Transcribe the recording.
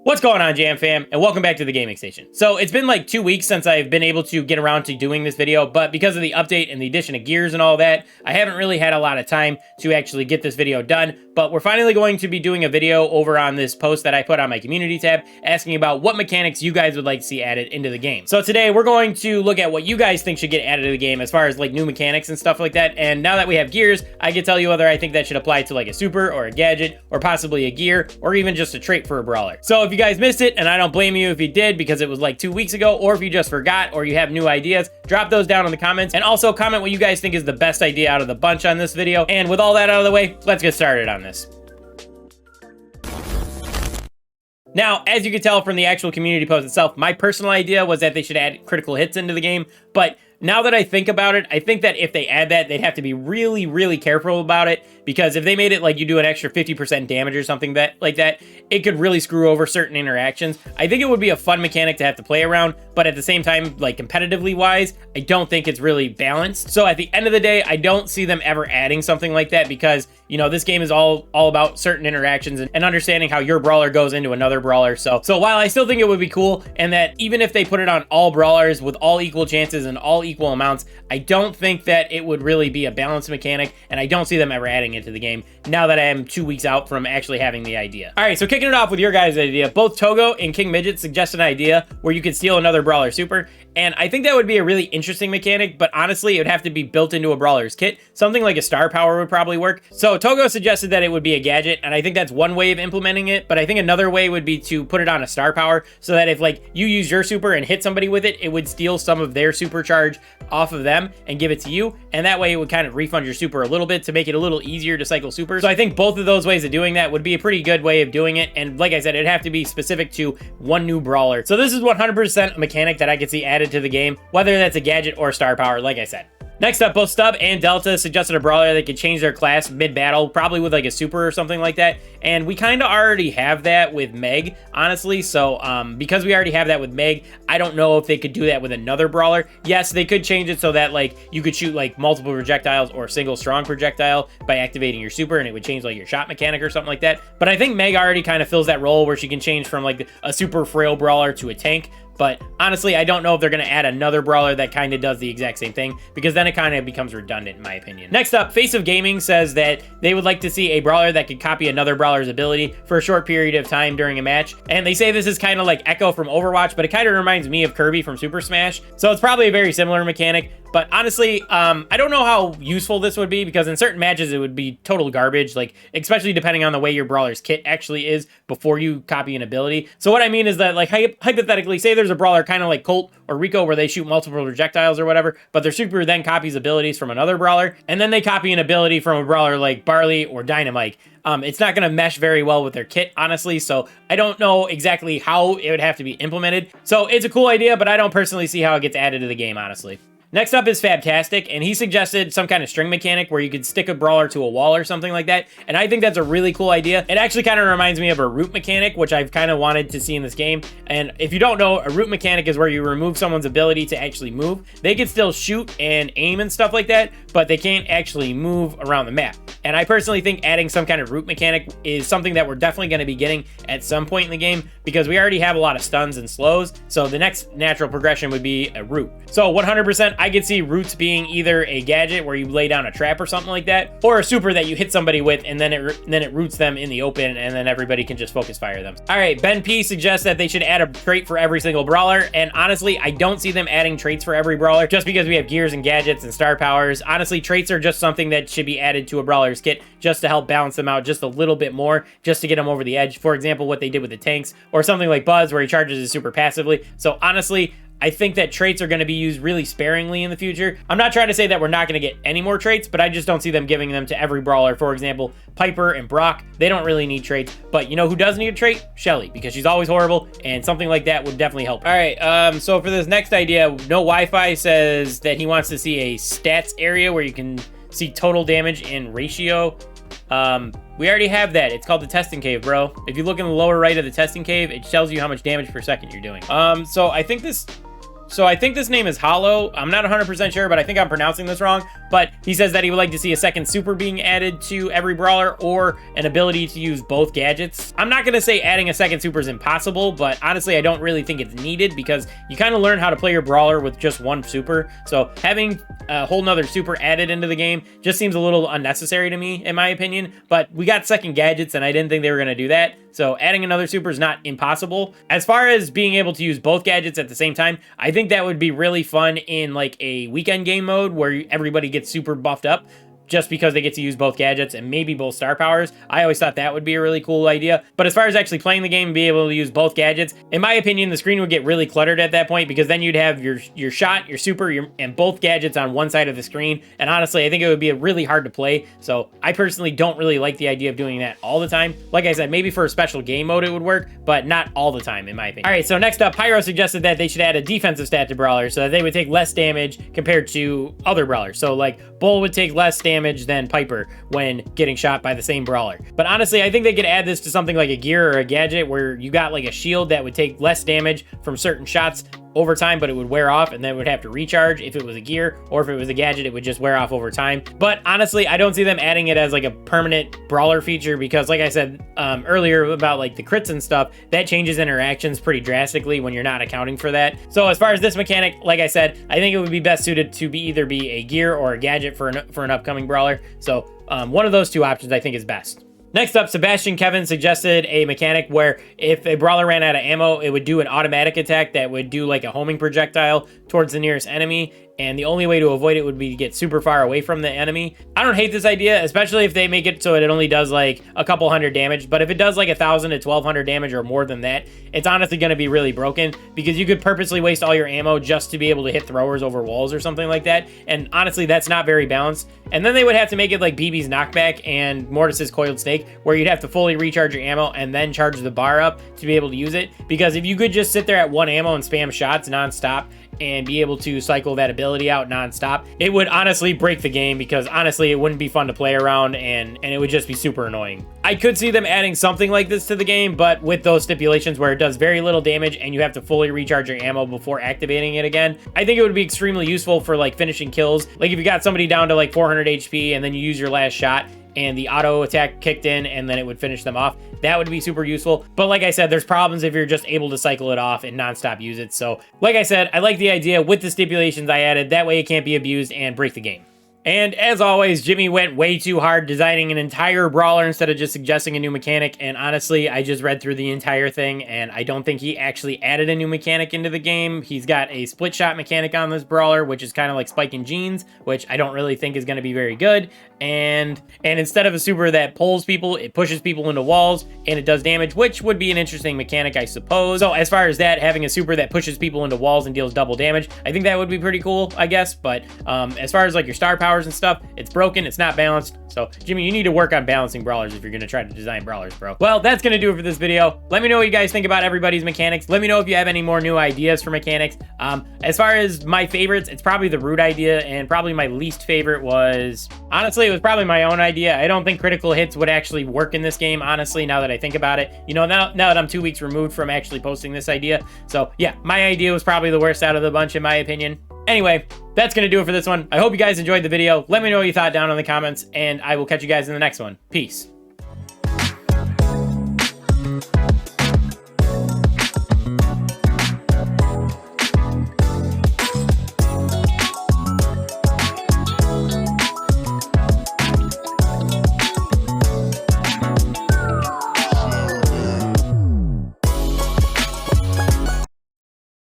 What's going on, Jam Fam, and welcome back to the Gaming Station. So it's been like 2 weeks since I've been able to get around to doing this video, but because of the update and the addition of gears and all that, I haven't really had a lot of time to actually get this video done, but we're finally going to be doing a video over on this post that I put on my community tab, asking about what mechanics you guys would like to see added into the game. So today we're going to look at what you guys think should get added to the game as far as like new mechanics and stuff like that, and now that we have gears, I can tell you whether I think that should apply to like a super or a gadget, or possibly a gear, or even just a trait for a brawler. So if you guys missed it, and I don't blame you if you did because it was like 2 weeks ago, or if you just forgot or you have new ideas, drop those down in the comments, and also comment what you guys think is the best idea out of the bunch on this video. And with all that out of the way, let's get started on this. Now, as you can tell from the actual community post itself, my personal idea was that they should add critical hits into the game, but now that I think about it, I think that if they add that, they'd have to be really, really careful about it, because if they made it like you do an extra 50% damage or something like that, it could really screw over certain interactions. I think it would be a fun mechanic to have to play around, but at the same time, like competitively wise, I don't think it's really balanced. So at the end of the day, I don't see them ever adding something like that, because, you know, this game is all about certain interactions and understanding how your brawler goes into another brawler. So while I still think it would be cool, and that even if they put it on all brawlers with all equal chances and all equal amounts, I don't think that it would really be a balanced mechanic, and I don't see them ever adding it to the game now that I am 2 weeks out from actually having the idea. All right, so kicking it off with your guys' idea, both Togo and King Midget suggest an idea where you could steal another brawler super, and I think that would be a really interesting mechanic, but honestly, it would have to be built into a brawler's kit. Something like a star power would probably work. So Togo suggested that it would be a gadget, and I think that's one way of implementing it, but I think another way would be to put it on a star power, so that if like you use your super and hit somebody with it, it would steal some of their supercharge off of them and give it to you, and that way it would kind of refund your super a little bit to make it a little easier to cycle supers. So I think both of those ways of doing that would be a pretty good way of doing it, and like I said, it'd have to be specific to one new brawler. So this is 100% a mechanic that I could see added to the game, whether that's a gadget or star power, like I said. Next up, both Stub and Delta suggested a brawler that could change their class mid-battle, probably with like a super or something like that. And we kind of already have that with Meg, honestly. So because we already have that with Meg, I don't know if they could do that with another brawler. Yes, they could change it so that like you could shoot like multiple projectiles or a single strong projectile by activating your super, and it would change like your shot mechanic or something like that. But I think Meg already kind of fills that role where she can change from like a super frail brawler to a tank. But honestly, I don't know if they're going to add another brawler that kind of does the exact same thing, because then it kind of becomes redundant in my opinion. Next up, Face of Gaming says that they would like to see a brawler that could copy another brawler's ability for a short period of time during a match. And they say this is kind of like Echo from Overwatch, but it kind of reminds me of Kirby from Super Smash. So it's probably a very similar mechanic. But honestly, I don't know how useful this would be, because in certain matches it would be total garbage, like especially depending on the way your brawler's kit actually is before you copy an ability. So what I mean is that, like, hypothetically, say there's a brawler kind of like Colt or Rico where they shoot multiple projectiles or whatever, but their super then copies abilities from another brawler, and then they copy an ability from a brawler like Barley or Dynamite. It's not going to mesh very well with their kit, honestly, so I don't know exactly how it would have to be implemented. So it's a cool idea, but I don't personally see how it gets added to the game, honestly. Next up is Fabtastic, and he suggested some kind of string mechanic where you could stick a brawler to a wall or something like that, and I think that's a really cool idea. It actually kind of reminds me of a root mechanic, which I've kind of wanted to see in this game. And if you don't know, a root mechanic is where you remove someone's ability to actually move. They can still shoot and aim and stuff like that, but they can't actually move around the map. And I personally think adding some kind of root mechanic is something that we're definitely going to be getting at some point in the game, because we already have a lot of stuns and slows, so the next natural progression would be a root. So 100%, I could see roots being either a gadget where you lay down a trap or something like that, or a super that you hit somebody with, and then it roots them in the open, and then everybody can just focus fire them. All right, Ben P suggests that they should add a trait for every single brawler, and honestly, I don't see them adding traits for every brawler just because we have gears and gadgets and star powers. Honestly, traits are just something that should be added to a brawler's kit just to help balance them out just a little bit more, just to get them over the edge. For example, what they did with the tanks, or something like Buzz where he charges his super passively. So honestly, I think that traits are going to be used really sparingly in the future. I'm not trying to say that we're not going to get any more traits, but I just don't see them giving them to every brawler. For example, Piper and Brock, they don't really need traits, but you know who does need a trait? Shelly, because she's always horrible, and something like that would definitely help. All right, so for this next idea, No Wi-Fi says that he wants to see a stats area where you can see total damage and ratio. We already have that. It's called the testing cave, bro. If you look in the lower right of the testing cave, it tells you how much damage per second you're doing. So I think this name is Hollow. I'm not 100% sure, but I think I'm pronouncing this wrong. but he says that he would like to see a second super being added to every brawler or an ability to use both gadgets. I'm not going to say adding a second super is impossible, but honestly, I don't really think it's needed because you kind of learn how to play your brawler with just one super. So having a whole nother super added into the game just seems a little unnecessary to me, in my opinion. But we got second gadgets, and I didn't think they were going to do that. So adding another super is not impossible. As far as being able to use both gadgets at the same time, I think that would be really fun in like a weekend game mode where everybody gets super buffed up just because they get to use both gadgets and maybe both star powers. I always thought that would be a really cool idea. But as far as actually playing the game and be able to use both gadgets, in my opinion, the screen would get really cluttered at that point because then you'd have your shot, your super, and both gadgets on one side of the screen. And honestly, I think it would be really hard to play. So I personally don't really like the idea of doing that all the time. Like I said, maybe for a special game mode it would work, but not all the time in my opinion. All right, so next up, Pyro suggested that they should add a defensive stat to brawlers so that they would take less damage compared to other brawlers. So like Bull would take less damage than Piper when getting shot by the same brawler. But honestly, I think they could add this to something like a gear or a gadget where you got like a shield that would take less damage from certain shots over time, but it would wear off and then it would have to recharge if it was a gear, or if it was a gadget, it would just wear off over time. But honestly, I don't see them adding it as like a permanent brawler feature because like I said earlier about like the crits and stuff, that changes interactions pretty drastically when you're not accounting for that. So as far as this mechanic, like I said, I think it would be best suited to be either be a gear or a gadget for an upcoming brawler. So one of those two options I think is best. Next up, Sebastian Kevin suggested a mechanic where if a brawler ran out of ammo, it would do an automatic attack that would do like a homing projectile towards the nearest enemy, and the only way to avoid it would be to get super far away from the enemy. I don't hate this idea, especially if they make it so it only does like a couple hundred damage, but if it does like 1,000 to 1,200 damage or more than that, it's honestly going to be really broken because you could purposely waste all your ammo just to be able to hit throwers over walls or something like that, and honestly, that's not very balanced. And then they would have to make it like BB's knockback and Mortis's coiled snake, where you'd have to fully recharge your ammo and then charge the bar up to be able to use it, because if you could just sit there at one ammo and spam shots non-stop and be able to cycle that ability out non-stop, it would honestly break the game because honestly it wouldn't be fun to play around and it would just be super annoying. I could see them adding something like this to the game, but with those stipulations where it does very little damage and you have to fully recharge your ammo before activating it again. I think it would be extremely useful for like finishing kills. Like if you got somebody down to like 400 HP and then you use your last shot and the auto attack kicked in and then it would finish them off, that would be super useful. But like I said, there's problems if you're just able to cycle it off and non-stop use it. So like I said, I like the idea with the stipulations I added. That way it can't be abused and break the game. And as always, Jimmy went way too hard designing an entire brawler instead of just suggesting a new mechanic. And honestly, I just read through the entire thing and I don't think he actually added a new mechanic into the game. He's got a split shot mechanic on this brawler, which is kind of like Spike and Jeans, which I don't really think is going to be very good. And instead of a super that pulls people, it pushes people into walls and it does damage, which would be an interesting mechanic, I suppose. So as far as that, having a super that pushes people into walls and deals double damage, I think that would be pretty cool, I guess. But as far as like your star powers and stuff, it's broken, it's not balanced. So Jimmy, you need to work on balancing brawlers if you're going to try to design brawlers, bro. Well, that's going to do it for this video. Let me know what you guys think about everybody's mechanics. Let me know if you have any more new ideas for mechanics. As far as my favorites, it's probably the root idea, and probably my least favorite was, honestly, it was probably my own idea. I don't think critical hits would actually work in this game, honestly, now that I think about it. You know, now that I'm 2 weeks removed from actually posting this idea. So yeah, my idea was probably the worst out of the bunch in my opinion. Anyway, that's going to do it for this one. I hope you guys enjoyed the video. Let me know what you thought down in the comments, and I will catch you guys in the next one. Peace.